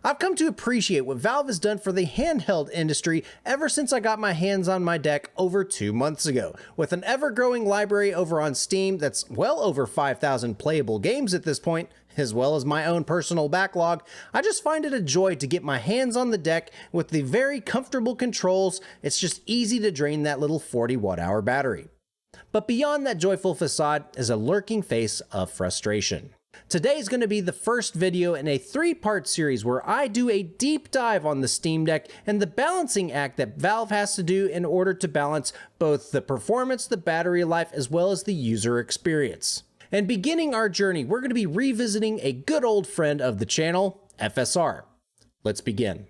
I've come to appreciate what Valve has done for the handheld industry ever since I got my hands on my deck over 2 months ago. With an ever-growing library over on Steam that's well over 5,000 playable games at this point, as well as my own personal backlog, I just find it a joy to get my hands on the deck with the very comfortable controls. It's just easy to drain that little 40 watt-hour battery. But beyond that joyful facade is a lurking face of frustration. Today is going to be the first video in a 3-part series where I do a deep dive on the Steam Deck and the balancing act that Valve has to do in order to balance both the performance, the battery life, as well as the user experience. And beginning our journey, we're going to be revisiting a good old friend of the channel, FSR. Let's begin.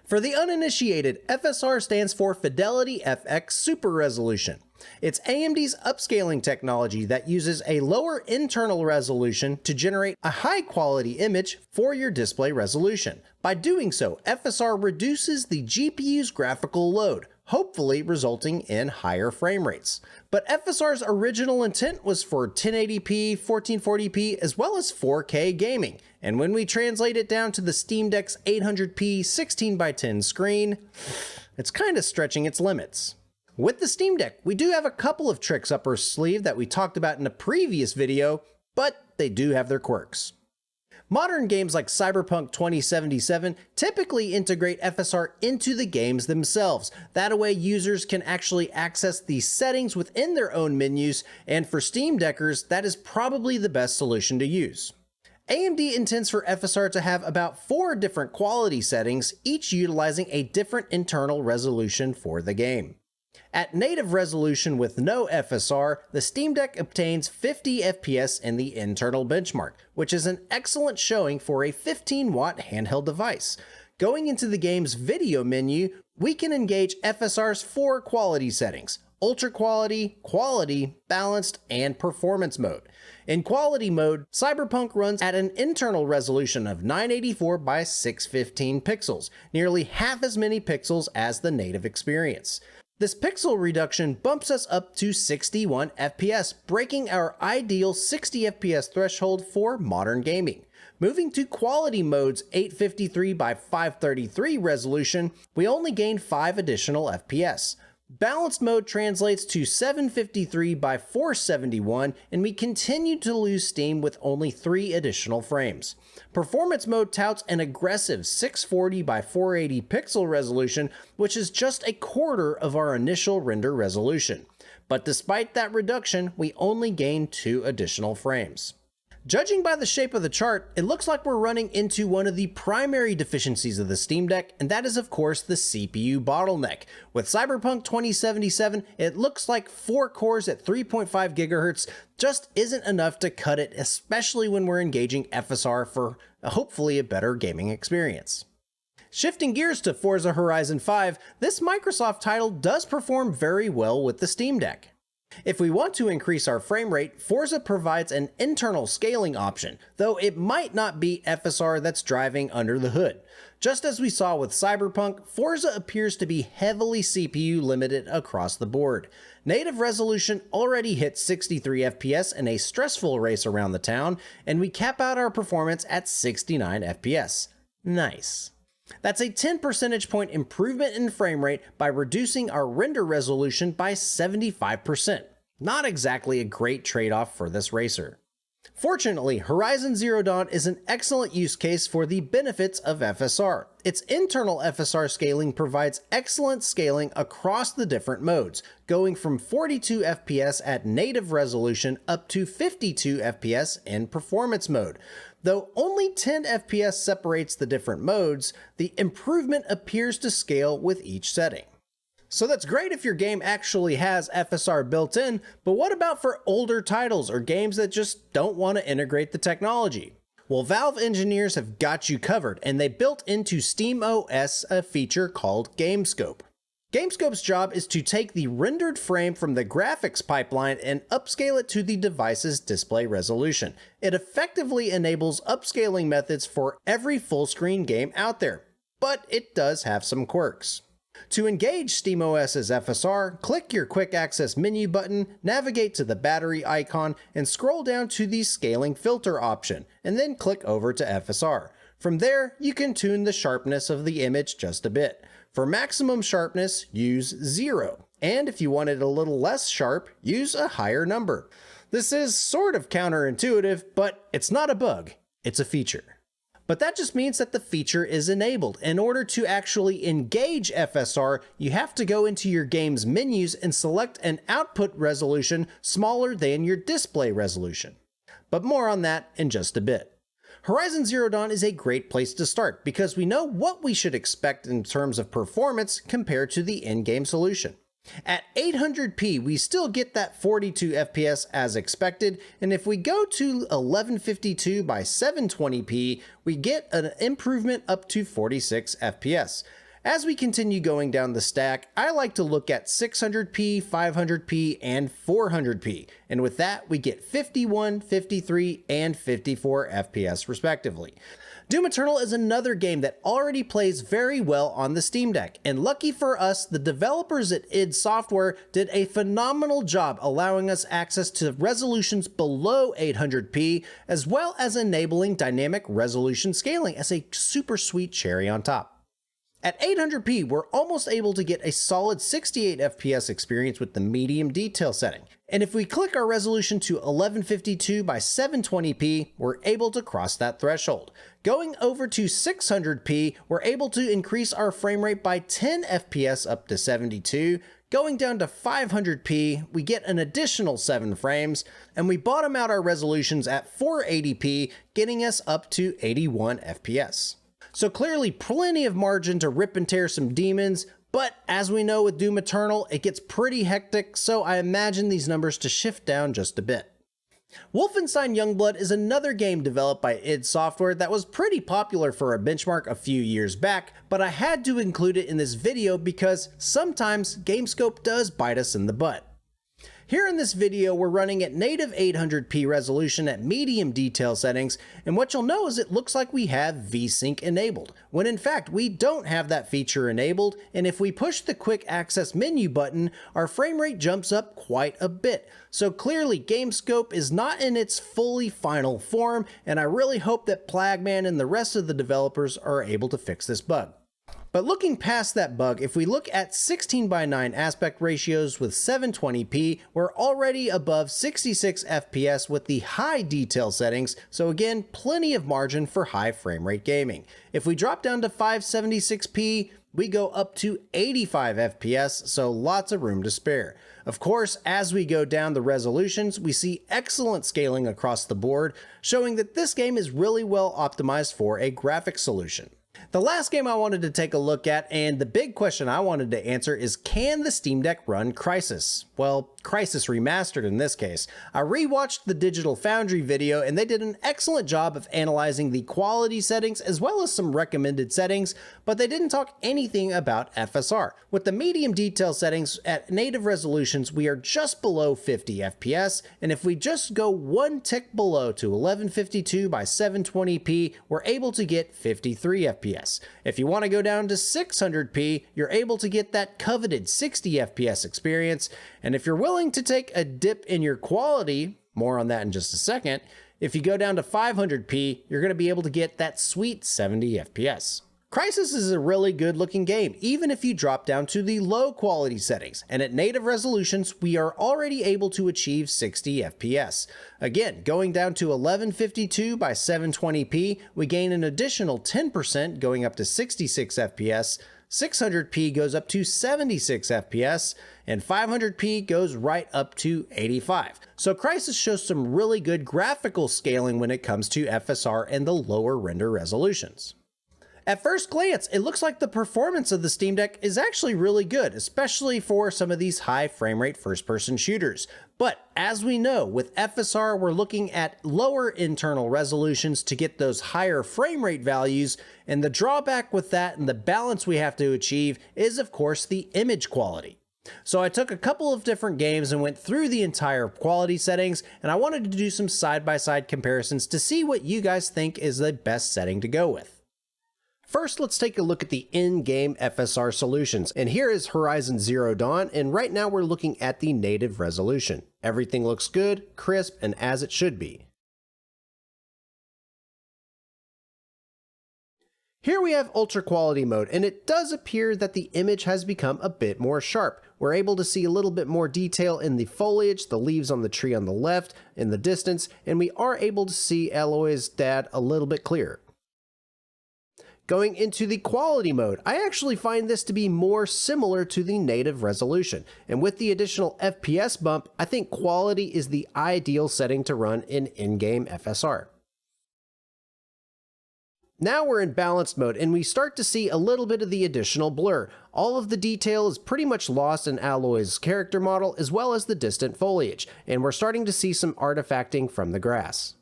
For the uninitiated, FSR stands for FidelityFX Super Resolution. It's AMD's upscaling technology that uses a lower internal resolution to generate a high-quality image for your display resolution. By doing so, FSR reduces the GPU's graphical load, hopefully resulting in higher frame rates. But FSR's original intent was for 1080p, 1440p, as well as 4K gaming. And when we translate it down to the Steam Deck's 800p 16:10 screen, it's kind of stretching its limits. With the Steam Deck, we do have a couple of tricks up our sleeve that we talked about in a previous video, but they do have their quirks. Modern games like Cyberpunk 2077 typically integrate FSR into the games themselves. That way users can actually access the settings within their own menus, and for Steam Deckers, that is probably the best solution to use. AMD intends for FSR to have about 4 different quality settings, each utilizing a different internal resolution for the game. At native resolution with no FSR, the Steam Deck obtains 50 FPS in the internal benchmark, which is an excellent showing for a 15-watt handheld device. Going into the game's video menu, we can engage FSR's 4 quality settings: Ultra Quality, Quality, Balanced, and Performance mode. In Quality mode, Cyberpunk runs at an internal resolution of 984 by 615 pixels, nearly half as many pixels as the native experience. This pixel reduction bumps us up to 61 FPS, breaking our ideal 60 FPS threshold for modern gaming. Moving to Quality mode's 853 by 533 resolution, we only gain 5 additional FPS. Balanced mode translates to 753 by 471, and we continue to lose steam with only 3 additional frames. Performance mode touts an aggressive 640 by 480 pixel resolution, which is just a quarter of our initial render resolution. But despite that reduction, we only gain 2 additional frames. Judging by the shape of the chart, it looks like we're running into one of the primary deficiencies of the Steam Deck, and that is of course the CPU bottleneck. With Cyberpunk 2077, it looks like 4 cores at 3.5 GHz just isn't enough to cut it, especially when we're engaging FSR for hopefully a better gaming experience. Shifting gears to Forza Horizon 5, this Microsoft title does perform very well with the Steam Deck. If we want to increase our frame rate, Forza provides an internal scaling option, though it might not be FSR that's driving under the hood. Just as we saw with Cyberpunk, Forza appears to be heavily CPU limited across the board. Native resolution already hits 63 FPS in a stressful race around the town, and we cap out our performance at 69 FPS. Nice. That's a 10 percentage point improvement in frame rate by reducing our render resolution by 75%. Not exactly a great trade-off for this racer. Fortunately, Horizon Zero Dawn is an excellent use case for the benefits of FSR. Its internal FSR scaling provides excellent scaling across the different modes, going from 42 FPS at native resolution up to 52 FPS in performance mode. Though only 10 FPS separates the different modes, the improvement appears to scale with each setting. So that's great if your game actually has FSR built in, but what about for older titles or games that just don't want to integrate the technology? Well, Valve engineers have got you covered, and they built into SteamOS a feature called Gamescope. Gamescope's job is to take the rendered frame from the graphics pipeline and upscale it to the device's display resolution. It effectively enables upscaling methods for every full-screen game out there, but it does have some quirks. To engage SteamOS's FSR, click your Quick Access menu button, navigate to the battery icon, and scroll down to the Scaling Filter option, and then click over to FSR. From there, you can tune the sharpness of the image just a bit. For maximum sharpness, use 0. And if you want it a little less sharp, use a higher number. This is sort of counterintuitive, but it's not a bug, it's a feature. But that just means that the feature is enabled. In order to actually engage FSR, you have to go into your game's menus and select an output resolution smaller than your display resolution. But more on that in just a bit. Horizon Zero Dawn is a great place to start because we know what we should expect in terms of performance compared to the in-game solution. At 800p, we still get that 42 FPS as expected, and if we go to 1152 by 720p, we get an improvement up to 46 FPS. As we continue going down the stack, I like to look at 600p, 500p, and 400p, and with that, we get 51, 53, and 54 FPS respectively. Doom Eternal is another game that already plays very well on the Steam Deck, and lucky for us, the developers at id Software did a phenomenal job allowing us access to resolutions below 800p, as well as enabling dynamic resolution scaling as a super sweet cherry on top. At 800p, we're almost able to get a solid 68 FPS experience with the medium detail setting. And if we click our resolution to 1152 by 720p, we're able to cross that threshold. Going over to 600p, we're able to increase our frame rate by 10 FPS up to 72. Going down to 500p, we get an additional 7 frames, and we bottom out our resolutions at 480p, getting us up to 81 FPS. So clearly plenty of margin to rip and tear some demons, but as we know with Doom Eternal, it gets pretty hectic, so I imagine these numbers to shift down just a bit. Wolfenstein Youngblood is another game developed by id Software that was pretty popular for a benchmark a few years back, but I had to include it in this video because sometimes Gamescope does bite us in the butt. Here in this video, we're running at native 800p resolution at medium detail settings, and what you'll know is it looks like we have VSync enabled, when in fact we don't have that feature enabled, and if we push the quick access menu button, our frame rate jumps up quite a bit. So clearly Gamescope is not in its fully final form, and I really hope that Plagman and the rest of the developers are able to fix this bug. But looking past that bug, if we look at 16:9 aspect ratios with 720p, we're already above 66 FPS with the high detail settings, so again, plenty of margin for high frame rate gaming. If we drop down to 576p, we go up to 85 FPS, so lots of room to spare. Of course, as we go down the resolutions, we see excellent scaling across the board, showing that this game is really well optimized for a graphics solution. The last game I wanted to take a look at, and the big question I wanted to answer, is can the Steam Deck run Crysis? Well, Crysis Remastered in this case. I rewatched the Digital Foundry video and they did an excellent job of analyzing the quality settings as well as some recommended settings, but they didn't talk anything about FSR. With the medium detail settings at native resolutions, we are just below 50 FPS, and if we just go one tick below to 1152 by 720p, we're able to get 53 FPS. If you want to go down to 600p, you're able to get that coveted 60 FPS experience, and if you're willing to take a dip in your quality, more on that in just a second, if you go down to 500p, you're going to be able to get that sweet 70 FPS. Crysis is a really good looking game, even if you drop down to the low quality settings, and at native resolutions, we are already able to achieve 60 FPS. Again, going down to 1152 by 720p, we gain an additional 10% going up to 66 FPS, 600p goes up to 76 FPS, and 500p goes right up to 85. So Crysis shows some really good graphical scaling when it comes to FSR and the lower render resolutions. At first glance, it looks like the performance of the Steam Deck is actually really good, especially for some of these high frame rate first-person shooters. But as we know, with FSR, we're looking at lower internal resolutions to get those higher frame rate values, and the drawback with that and the balance we have to achieve is, of course, the image quality. So I took a couple of different games and went through the entire quality settings, and I wanted to do some side-by-side comparisons to see what you guys think is the best setting to go with. First, let's take a look at the in-game FSR solutions, and here is Horizon Zero Dawn, and right now we're looking at the native resolution. Everything looks good, crisp, and as it should be. Here we have ultra quality mode, and it does appear that the image has become a bit more sharp. We're able to see a little bit more detail in the foliage, the leaves on the tree on the left, in the distance, and we are able to see Aloy's dad a little bit clearer. Going into the quality mode, I actually find this to be more similar to the native resolution, and with the additional FPS bump, I think quality is the ideal setting to run in-game FSR. Now we're in balanced mode, and we start to see a little bit of the additional blur. All of the detail is pretty much lost in Aloy's character model, as well as the distant foliage, and we're starting to see some artifacting from the grass.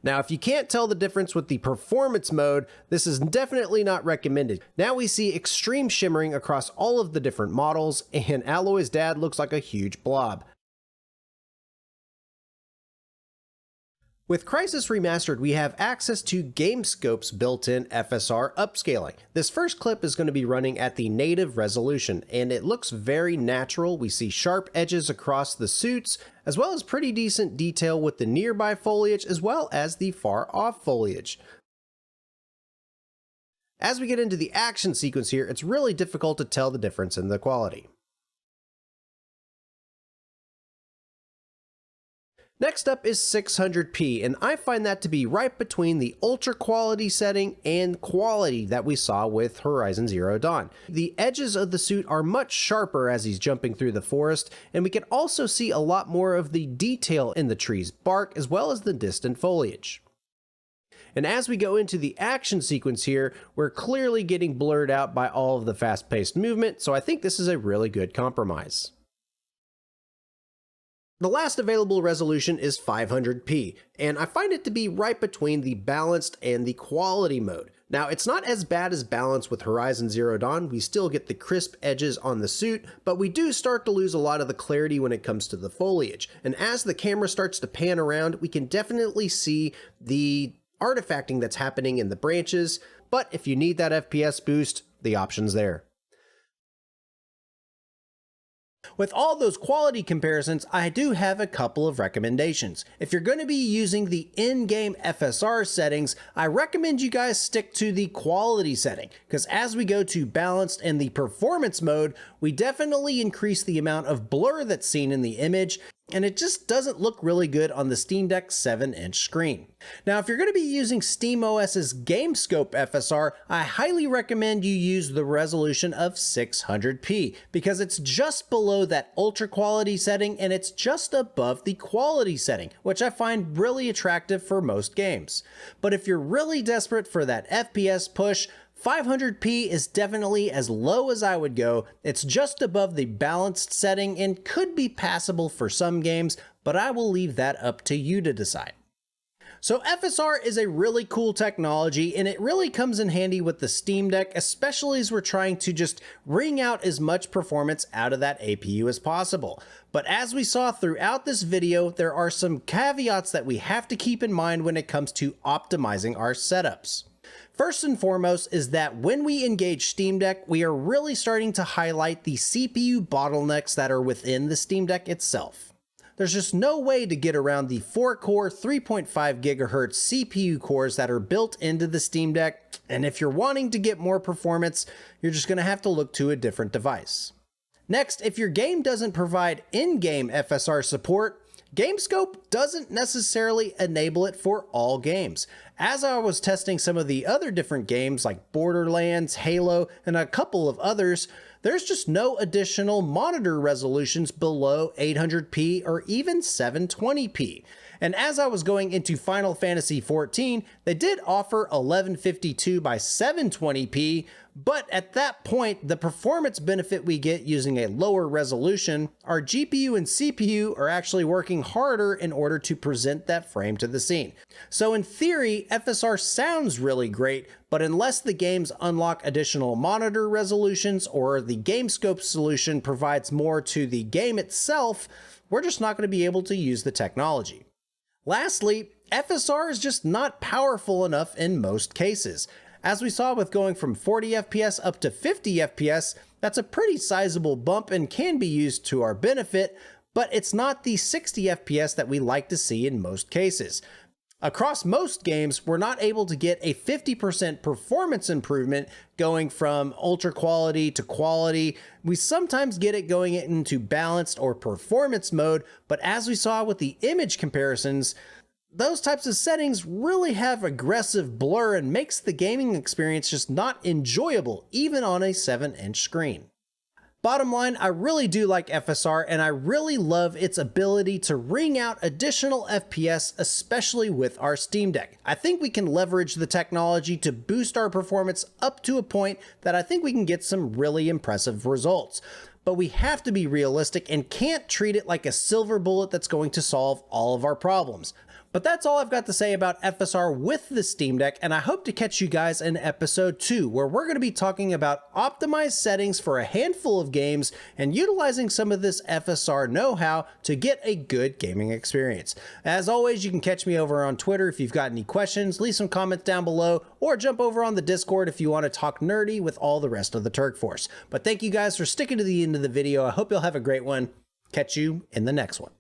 Now, if you can't tell the difference with the performance mode, this is definitely not recommended. Now we see extreme shimmering across all of the different models, and Aloy's dad looks like a huge blob. With Crysis Remastered, we have access to Gamescope's built-in FSR upscaling. This first clip is going to be running at the native resolution, and it looks very natural. We see sharp edges across the suits, as well as pretty decent detail with the nearby foliage, as well as the far-off foliage. As we get into the action sequence here, it's really difficult to tell the difference in the quality. Next up is 600p, and I find that to be right between the ultra quality setting and quality that we saw with Horizon Zero Dawn. The edges of the suit are much sharper as he's jumping through the forest, and we can also see a lot more of the detail in the tree's bark as well as the distant foliage. And as we go into the action sequence here, we're clearly getting blurred out by all of the fast-paced movement, so I think this is a really good compromise. The last available resolution is 500p, and I find it to be right between the balanced and the quality mode. Now, it's not as bad as balanced with Horizon Zero Dawn. We still get the crisp edges on the suit, but we do start to lose a lot of the clarity when it comes to the foliage. And as the camera starts to pan around, we can definitely see the artifacting that's happening in the branches, but if you need that FPS boost, the option's there. With all those quality comparisons, I do have a couple of recommendations. If you're going to be using the in-game FSR settings, I recommend you guys stick to the quality setting, because as we go to balanced and the performance mode, we definitely increase the amount of blur that's seen in the image, and it just doesn't look really good on the Steam Deck 7-inch screen. Now, if you're going to be using SteamOS's Gamescope FSR, I highly recommend you use the resolution of 600p, because it's just below that ultra quality setting and it's just above the quality setting, which I find really attractive for most games. But if you're really desperate for that FPS push, 500p is definitely as low as I would go. It's just above the balanced setting and could be passable for some games, but I will leave that up to you to decide. So FSR is a really cool technology, and it really comes in handy with the Steam Deck, especially as we're trying to just wring out as much performance out of that APU as possible. But as we saw throughout this video, there are some caveats that we have to keep in mind when it comes to optimizing our setups. First and foremost is that when we engage Steam Deck, we are really starting to highlight the CPU bottlenecks that are within the Steam Deck itself. There's just no way to get around the 4-core 3.5 GHz CPU cores that are built into the Steam Deck, and if you're wanting to get more performance, you're just going to have to look to a different device. Next, if your game doesn't provide in-game FSR support, Gamescope doesn't necessarily enable it for all games. As I was testing some of the other different games like Borderlands, Halo, and a couple of others, there's just no additional monitor resolutions below 800p or even 720p. And as I was going into Final Fantasy XIV, they did offer 1152 by 720p, but at that point, the performance benefit we get using a lower resolution, our GPU and CPU are actually working harder in order to present that frame to the scene. So in theory, FSR sounds really great, but unless the games unlock additional monitor resolutions or the Gamescope solution provides more to the game itself, we're just not going to be able to use the technology. Lastly, FSR is just not powerful enough in most cases. As we saw with going from 40 FPS up to 50 FPS, that's a pretty sizable bump and can be used to our benefit, but it's not the 60 FPS that we like to see in most cases. Across most games, we're not able to get a 50% performance improvement going from ultra quality to quality. We sometimes get it going into balanced or performance mode, but as we saw with the image comparisons, those types of settings really have aggressive blur and makes the gaming experience just not enjoyable, even on a 7-inch screen. Bottom line, I really do like FSR, and I really love its ability to wring out additional FPS, especially with our Steam Deck. I think we can leverage the technology to boost our performance up to a point that I think we can get some really impressive results. But we have to be realistic and can't treat it like a silver bullet that's going to solve all of our problems. But that's all I've got to say about FSR with the Steam Deck, and I hope to catch you guys in episode 2, where we're going to be talking about optimized settings for a handful of games and utilizing some of this FSR know-how to get a good gaming experience. As always, you can catch me over on Twitter if you've got any questions, leave some comments down below, or jump over on the Discord if you want to talk nerdy with all the rest of the Turk Force. But thank you guys for sticking to the end of the video. I hope you'll have a great one. Catch you in the next one.